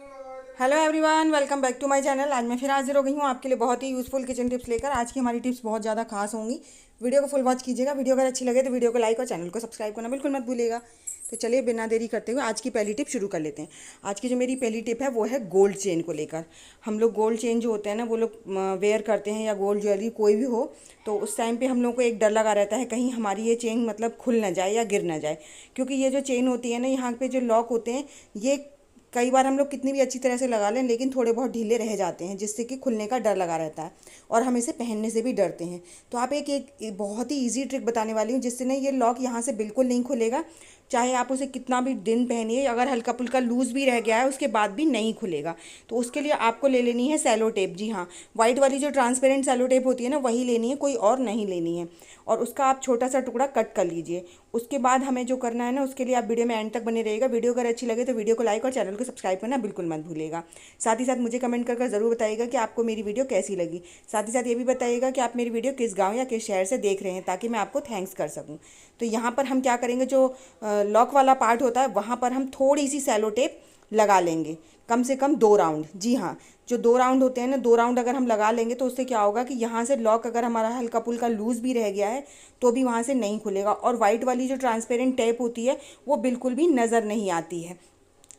Hello everyone, welcome back to my channel. आज मैं फिर हाजिर हो गई हूँ आपके लिए बहुत ही यूज़फुल किचन टिप्स लेकर। आज की हमारी टिप्स बहुत ज़्यादा खास होंगी। वीडियो को फुल वॉच कीजिएगा। वीडियो अगर अच्छी लगे तो वीडियो को लाइक और चैनल को सब्सक्राइब करना बिल्कुल मत भूलिएगा। तो चलिए बिना देरी करते हुए आज की पहली टिप शुरू कर लेते हैं। आज की जो मेरी पहली टिप है वो है गोल्ड चेन को लेकर। हम लोग गोल्ड चेन जो होते हैं ना वो लोग वेयर करते हैं, या गोल्ड ज्वेलरी कोई भी हो, तो उस टाइम पे हम लोग को एक डर लगा रहता है कहीं हमारी ये चेन मतलब खुल ना जाए या गिर ना जाए। क्योंकि ये जो चेन होती है ना, यहाँ पे जो लॉक होते हैं, ये कई बार हम लोग कितनी भी अच्छी तरह से लगा लें लेकिन थोड़े बहुत ढीले रह जाते हैं, जिससे कि खुलने का डर लगा रहता है और हम इसे पहनने से भी डरते हैं। तो आप एक बहुत ही इजी ट्रिक बताने वाली हूँ जिससे ना ये लॉक यहाँ से बिल्कुल नहीं खुलेगा। चाहे आप उसे कितना भी दिन पहनिए, अगर हल्का फुल्का लूज़ भी रह गया है उसके बाद भी नहीं खुलेगा। तो उसके लिए आपको ले लेनी है सेलो टेप। जी हाँ, वाइट वाली जो ट्रांसपेरेंट सेलो टेप होती है ना, वही लेनी है, कोई और नहीं लेनी है। और उसका आप छोटा सा टुकड़ा कट कर लीजिए। उसके बाद हमें जो करना है ना, उसके लिए आप वीडियो में एंड तक बने रहिएगा। वीडियो अगर अच्छी लगे तो वीडियो को लाइक और चैनल को सब्सक्राइब करना बिल्कुल मत भूलिएगा। साथ ही साथ मुझे कमेंट कर ज़रूर बताइएगा कि आपको मेरी वीडियो कैसी लगी। साथ ही साथ ये भी बताइएगा कि आप मेरी वीडियो किस गाँव या किस शहर से देख रहे हैं, ताकि मैं आपको थैंक्स कर सकूँ। तो यहाँ पर हम क्या करेंगे, जो लॉक वाला पार्ट होता है वहाँ पर हम थोड़ी सी सेलो टेप लगा लेंगे, कम से कम 2 राउंड। जी हाँ, जो 2 राउंड होते हैं ना, 2 राउंड अगर हम लगा लेंगे तो उससे क्या होगा कि यहाँ से लॉक अगर हमारा हल्का पुल्का लूज़ भी रह गया है तो भी वहाँ से नहीं खुलेगा। और वाइट वाली जो ट्रांसपेरेंट टेप होती है वो बिल्कुल भी नज़र नहीं आती है,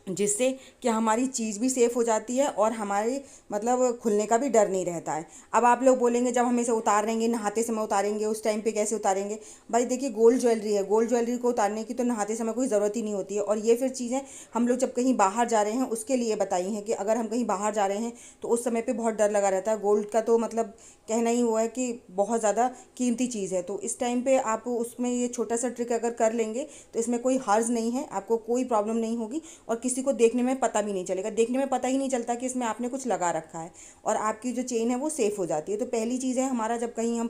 जिससे कि हमारी चीज़ भी सेफ़ हो जाती है और हमारे मतलब खुलने का भी डर नहीं रहता है। अब आप लोग बोलेंगे जब हम इसे उतारेंगे, नहाते समय उतारेंगे, उस टाइम पे कैसे उतारेंगे? भाई देखिए, गोल्ड ज्वेलरी है, गोल्ड ज्वेलरी को उतारने की तो नहाते समय कोई ज़रूरत ही नहीं होती है। और ये फिर चीज़ें हम लोग जब कहीं बाहर जा रहे हैं उसके लिए बताई हैं कि अगर हम कहीं बाहर जा रहे हैं तो उस समय पर बहुत डर लगा रहता है। गोल्ड का तो मतलब कहना ही हुआ है कि बहुत ज़्यादा कीमती चीज़ है। तो इस टाइम पे आप उसमें ये छोटा सा ट्रिक अगर कर लेंगे तो इसमें कोई हर्ज नहीं है, आपको कोई प्रॉब्लम नहीं होगी और किसी को देखने में पता भी नहीं चलेगा। देखने में पता ही नहीं चलता कि इसमें आपने कुछ लगा रखा है, और आपकी जो चेन है वो सेफ़ हो जाती है। तो पहली चीज़ है हमारा, जब कहीं हम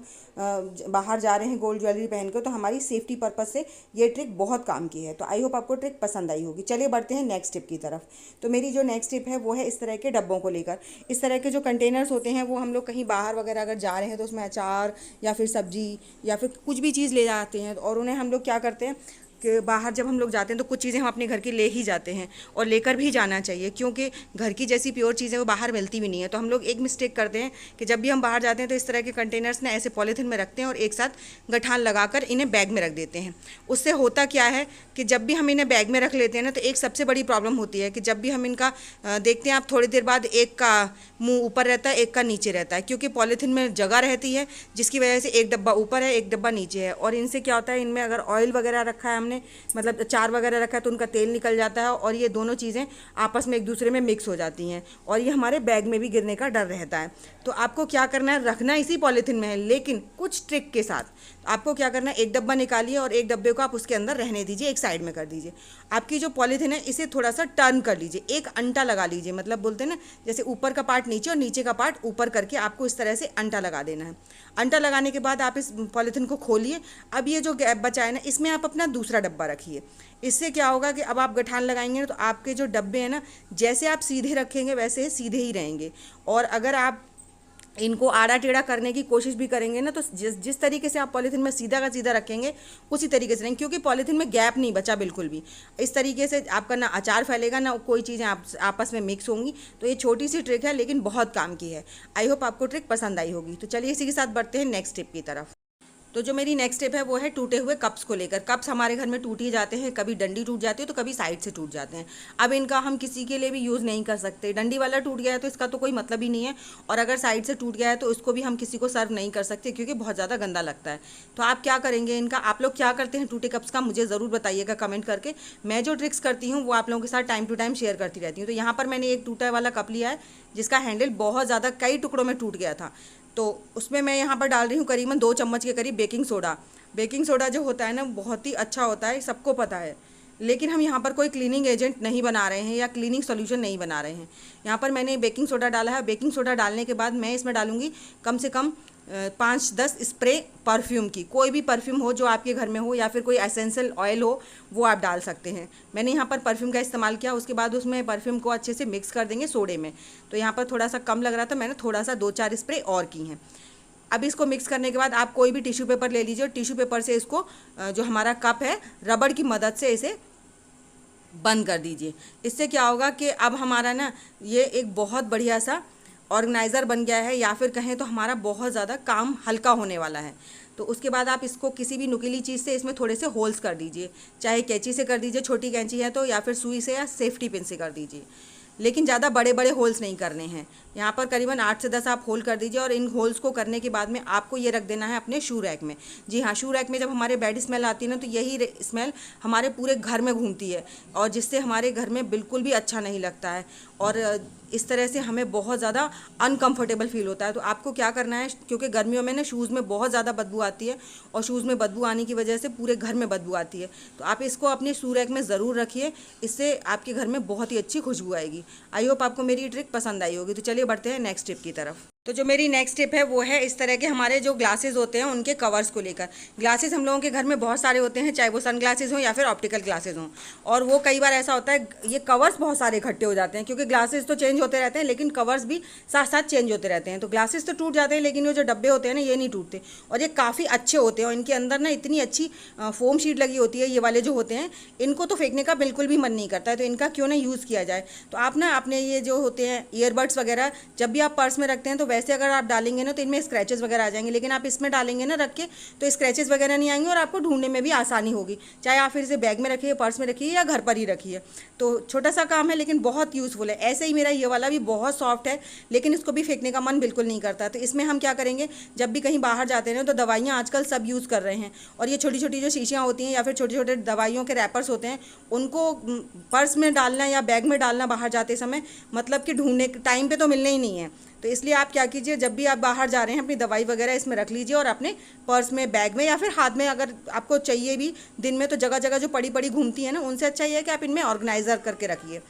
बाहर जा रहे हैं गोल्ड ज्वेलरी पहन कर, तो हमारी सेफ्टी पर्पज़ से ये ट्रिक बहुत काम की है। तो आई होप आपको ट्रिक पसंद आई होगी। चलिए बढ़ते हैं नेक्स्ट टिप की तरफ। तो मेरी जो नेक्स्ट टिप है वो है इस तरह के डब्बों को लेकर। इस तरह के जो कंटेनर्स होते हैं वो हम लोग कहीं बाहर वगैरह अगर जा रहे हैं तो उसमें अचार या फिर सब्जी या फिर कुछ भी चीज़ ले जाते हैं, और उन्हें हम लोग क्या करते हैं कि बाहर जब हम लोग जाते हैं तो कुछ चीज़ें हम अपने घर की ले ही जाते हैं, और लेकर भी जाना चाहिए, क्योंकि घर की जैसी प्योर चीज़ें वो बाहर मिलती भी नहीं है। तो हम लोग एक मिस्टेक करते हैं कि जब भी हम बाहर जाते हैं तो इस तरह के कंटेनर्स ना ऐसे पॉलीथिन में रखते हैं और एक साथ गठान लगाकर इन्हें बैग में रख देते हैं। उससे होता क्या है कि जब भी हम इन्हें बैग में रख लेते हैं ना, तो एक सबसे बड़ी प्रॉब्लम होती है कि जब भी हम इनका देखते हैं, आप थोड़ी देर बाद एक का मुंह ऊपर रहता है, एक का नीचे रहता है, क्योंकि पॉलीथिन में जगह रहती है, जिसकी वजह से एक डब्बा ऊपर है एक डब्बा नीचे है। और इनसे क्या होता है, इनमें अगर ऑयल वगैरह रखा है हमने, मतलब अचार वगैरह रखा है, तो उनका तेल निकल जाता है और ये दोनों चीज़ें आपस में एक दूसरे में मिक्स हो जाती हैं और ये हमारे बैग में भी गिरने का डर रहता है। तो आपको क्या करना है, रखना इसी पॉलीथिन में है लेकिन कुछ ट्रिक के साथ। आपको क्या करना है, एक डब्बा निकालिए और एक डब्बे को आप उसके अंदर रहने दीजिए, एक साइड में कर दीजिए। आपकी जो पॉलीथिन है इसे थोड़ा सा टर्न कर लीजिए, एक अंटा लगा लीजिए, मतलब बोलते हैं ना जैसे ऊपर का पार्ट नीचे और नीचे का पार्ट ऊपर करके आपको इस तरह से अंटा लगा देना है। अंटा लगाने के बाद आप इस पॉलीथिन को खोलिए। अब ये जो गैप बचा है ना, इसमें आप अपना दूसरा डब्बा रखिए। इससे क्या होगा कि अब आप गठान लगाएंगे ना, तो आपके जो डब्बे हैं ना, जैसे आप सीधे रखेंगे वैसे सीधे ही रहेंगे। और अगर आप इनको आड़ा टेढ़ा करने की कोशिश भी करेंगे ना, तो जिस जिस तरीके से आप पॉलीथिन में सीधा का सीधा रखेंगे उसी तरीके से रहेंगे, क्योंकि पॉलीथिन में गैप नहीं बचा बिल्कुल भी। इस तरीके से आपका ना अचार फैलेगा ना कोई चीज़ें आपस में मिक्स होंगी। तो ये छोटी सी ट्रिक है लेकिन बहुत काम की है। आई होप आपको ट्रिक पसंद आई होगी। तो चलिए इसी के साथ बढ़ते हैं नेक्स्ट टिप की तरफ। तो जो मेरी नेक्स्ट स्टेप है वो है टूटे हुए कप्स को लेकर। कप्स हमारे घर में टूट ही जाते हैं, कभी डंडी टूट जाती है तो कभी साइड से टूट जाते हैं। अब इनका हम किसी के लिए भी यूज़ नहीं कर सकते। डंडी वाला टूट गया है तो इसका तो कोई मतलब ही नहीं है, और अगर साइड से टूट गया है तो इसको भी हम किसी को सर्व नहीं कर सकते, क्योंकि बहुत ज़्यादा गंदा लगता है। तो आप क्या करेंगे इनका, आप लोग क्या करते हैं टूटे कप्स का, मुझे ज़रूर बताइएगा कमेंट करके। मैं जो ट्रिक्स करती हूँ वो आप लोगों के साथ टाइम टू टाइम शेयर करती रहती हूँ। तो यहाँ पर मैंने एक टूटा वाला कप लिया है जिसका हैंडल बहुत ज़्यादा कई टुकड़ों में टूट गया था। तो उसमें मैं यहाँ पर डाल रही हूँ करीबन 2 चम्मच के करीब बेकिंग सोडा। बेकिंग सोडा जो होता है ना बहुत ही अच्छा होता है, सबको पता है, लेकिन हम यहाँ पर कोई क्लीनिंग एजेंट नहीं बना रहे हैं या क्लीनिंग सॉल्यूशन नहीं बना रहे हैं। यहाँ पर मैंने बेकिंग सोडा डाला है। बेकिंग सोडा डालने के बाद मैं इसमें डालूंगी कम से कम 5-10 स्प्रे परफ्यूम की। कोई भी परफ्यूम हो जो आपके घर में हो, या फिर कोई एसेंशियल ऑयल हो, वो आप डाल सकते हैं। मैंने यहाँ पर परफ्यूम का इस्तेमाल किया। उसके बाद उसमें परफ्यूम को अच्छे से मिक्स कर देंगे सोडे में। तो यहाँ पर थोड़ा सा कम लग रहा था, मैंने थोड़ा सा 2-4 स्प्रे और की हैं। अब इसको मिक्स करने के बाद आप कोई भी टिश्यू पेपर ले लीजिए और टिश्यू पेपर से इसको जो हमारा कप है रबड़ की मदद से इसे बंद कर दीजिए। इससे क्या होगा कि अब हमारा ना ये एक बहुत बढ़िया सा ऑर्गेनाइज़र बन गया है, या फिर कहें तो हमारा बहुत ज़्यादा काम हल्का होने वाला है। तो उसके बाद आप इसको किसी भी नुकीली चीज़ से इसमें थोड़े से होल्स कर दीजिए, चाहे कैंची से कर दीजिए, छोटी कैंची है तो, या फिर सुई से या सेफ्टी पिन से कर दीजिए, लेकिन ज़्यादा बड़े बड़े होल्स नहीं करने हैं। यहाँ पर करीबन 8 से 10 आप होल कर दीजिए, और इन होल्स को करने के बाद में आपको ये रख देना है अपने शू रैक में। जी हाँ, शू रैक में जब हमारे बैड स्मेल आती है ना, तो यही स्मेल हमारे पूरे घर में घूमती है, और जिससे हमारे घर में बिल्कुल भी अच्छा नहीं लगता है, और इस तरह से हमें बहुत ज़्यादा अनकंफर्टेबल फील होता है। तो आपको क्या करना है, क्योंकि गर्मियों में ना शूज़ में बहुत ज़्यादा बदबू आती है, और शूज़ में बदबू आने की वजह से पूरे घर में बदबू आती है, तो आप इसको अपने शू रैक में ज़रूर रखिए। इससे आपके घर में बहुत ही अच्छी खुशबू आएगी। आई होप आपको मेरी ट्रिक पसंद आई होगी। तो चलिए बढ़ते हैं नेक्स्ट टिप की तरफ। तो जो मेरी नेक्स्ट टिप है वो है इस तरह के हमारे जो ग्लासेस होते हैं उनके कवर्स को लेकर। ग्लासेस हम लोगों के घर में बहुत सारे होते हैं, चाहे वो सन ग्लासेस हों या फिर ऑप्टिकल ग्लासेस हों, और वो कई बार ऐसा होता है ये कवर्स बहुत सारे इकट्ठे हो जाते हैं, क्योंकि ग्लासेस तो चेंज होते रहते हैं लेकिन कवर्स भी साथ साथ चेंज होते रहते हैं। तो ग्लासेस तो टूट जाते हैं, लेकिन वो जो डब्बे होते हैं ना, ये नहीं टूटते, और ये काफ़ी अच्छे होते हैं, और इनके अंदर ना इतनी अच्छी फोम शीट लगी होती है। ये वाले जो होते हैं इनको तो फेंकने का बिल्कुल भी मन नहीं करता है, तो इनका क्यों ना यूज़ किया जाए। तो आप ना अपने ये जो होते हैं ईयरबड्स वगैरह जब भी आप पर्स में रखते हैं, तो वैसे अगर आप डालेंगे ना तो इनमें स्क्रैचेस वगैरह आ जाएंगे, लेकिन आप इसमें डालेंगे ना रख के तो स्क्रैचेस वगैरह नहीं आएंगे, और आपको ढूंढने में भी आसानी होगी। चाहे आप फिर इसे बैग में रखिए, पर्स में रखिए, या घर पर ही रखिए। तो छोटा सा काम है लेकिन बहुत यूज़फुल है। ऐसे ही मेरा ये वाला भी बहुत सॉफ्ट है, लेकिन इसको भी फेंकने का मन बिल्कुल नहीं करता। तो इसमें हम क्या करेंगे, जब भी कहीं बाहर जाते हैं तो दवाइयाँ आजकल सब यूज़ कर रहे हैं, और ये छोटी छोटी जो शीशियाँ होती हैं या फिर छोटे छोटे दवाइयों के रैपर्स होते हैं, उनको पर्स में डालना या बैग में डालना बाहर जाते समय, मतलब कि ढूंढने टाइम पे तो मिलने ही नहीं है। तो इसलिए आप क्या कीजिए, जब भी आप बाहर जा रहे हैं अपनी दवाई वगैरह इसमें रख लीजिए, और अपने पर्स में, बैग में, या फिर हाथ में अगर आपको चाहिए भी दिन में, तो जगह जगह जो पड़ी पड़ी घूमती है ना, उनसे अच्छा ये है कि आप इनमें ऑर्गेनाइजर करके रखिए।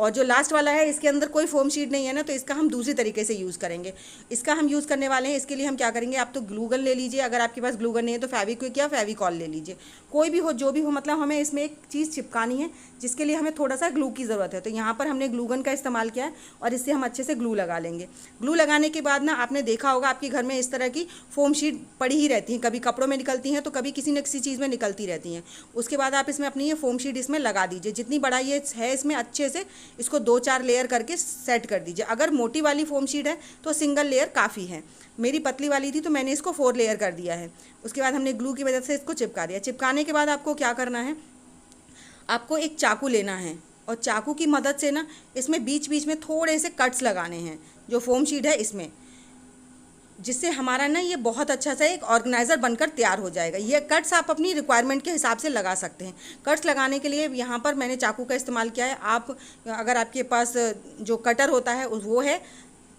और जो लास्ट वाला है इसके अंदर कोई फोम शीट नहीं है ना, तो इसका हम दूसरी तरीके से यूज़ करेंगे। इसका हम यूज़ करने वाले हैं, इसके लिए हम क्या करेंगे, आप तो ग्लू गन ले लीजिए, अगर आपके पास ग्लू गन नहीं है तो फेविक्विक या फेविकॉल ले लीजिए, कोई भी हो, जो भी हो, मतलब हमें इसमें एक चीज़ चिपकानी है जिसके लिए हमें थोड़ा सा ग्लू की ज़रूरत है। तो यहाँ पर हमने ग्लू गन का इस्तेमाल किया है, और इससे हम अच्छे से ग्लू लगा लेंगे। ग्लू लगाने के बाद ना आपने देखा होगा आपके घर में इस तरह की फोम शीट पड़ी ही रहती हैं, कभी कपड़ों में निकलती हैं तो कभी किसी न किसी चीज़ में निकलती रहती हैं। उसके बाद आप इसमें अपनी ये फोम शीट इसमें लगा दीजिए, जितनी बड़ा ये है इसमें अच्छे से इसको 2-4 लेयर करके सेट कर दीजिए। अगर मोटी वाली फोम शीट है तो सिंगल लेयर काफ़ी है, मेरी पतली वाली थी तो मैंने इसको 4 लेयर कर दिया है। उसके बाद हमने ग्लू की वजह से इसको चिपका दिया। चिपकाने के बाद आपको क्या करना है, आपको एक चाकू लेना है, और चाकू की मदद से ना इसमें बीच बीच में थोड़े से कट्स लगाने हैं जो फोम शीट है इसमें, जिससे हमारा ना ये बहुत अच्छा सा एक ऑर्गेनाइज़र बनकर तैयार हो जाएगा। ये कट्स आप अपनी रिक्वायरमेंट के हिसाब से लगा सकते हैं। कट्स लगाने के लिए यहाँ पर मैंने चाकू का इस्तेमाल किया है, आप अगर आपके पास जो कटर होता है वो है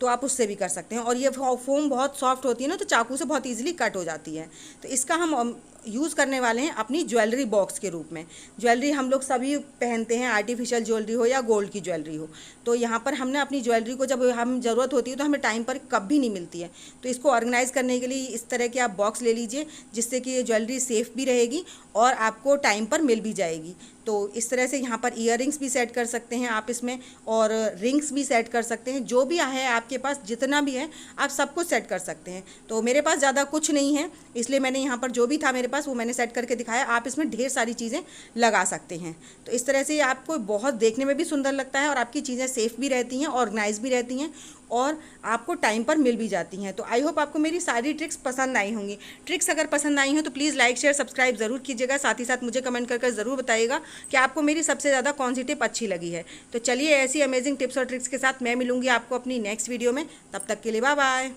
तो आप उससे भी कर सकते हैं। और ये फोम बहुत सॉफ्ट होती है ना, तो चाकू से बहुत ईजिली कट हो जाती है। तो इसका हम यूज़ करने वाले हैं अपनी ज्वेलरी बॉक्स के रूप में। ज्वेलरी हम लोग सभी पहनते हैं, आर्टिफिशियल ज्वेलरी हो या गोल्ड की ज्वेलरी हो। तो यहाँ पर हमने अपनी ज्वेलरी को जब हम ज़रूरत होती है तो हमें टाइम पर कभी नहीं मिलती है, तो इसको ऑर्गेनाइज़ करने के लिए इस तरह के आप बॉक्स ले लीजिए, जिससे कि ये ज्वेलरी सेफ़ भी रहेगी और आपको टाइम पर मिल भी जाएगी। तो इस तरह से यहाँ पर ईयररिंग्स भी सेट कर सकते हैं आप इसमें, और रिंग्स भी सेट कर सकते हैं। जो भी है आपके पास जितना भी है आप सब कुछ सेट कर सकते हैं। तो मेरे पास ज़्यादा कुछ नहीं है, इसलिए मैंने यहाँ पर जो भी था मेरे पास वो मैंने सेट करके दिखाया। आप इसमें ढेर सारी चीज़ें लगा सकते हैं। तो इस तरह से आपको बहुत देखने में भी सुंदर लगता है, और आपकी चीज़ें सेफ़ भी रहती हैं, ऑर्गेनाइज भी रहती हैं, और आपको टाइम पर मिल भी जाती हैं। तो आई होप आपको मेरी सारी ट्रिक्स पसंद आई होंगी। ट्रिक्स अगर पसंद आई हो तो प्लीज़ लाइक शेयर सब्सक्राइब ज़रूर कीजिएगा। साथ ही साथ मुझे कमेंट कर ज़रूर बताइएगा कि आपको मेरी सबसे ज़्यादा कौन सी टिप अच्छी लगी है। तो चलिए ऐसी अमेजिंग टिप्स और ट्रिक्स के साथ मैं मिलूंगी आपको अपनी नेक्स्ट वीडियो में। तब तक के लिए बाय बाय।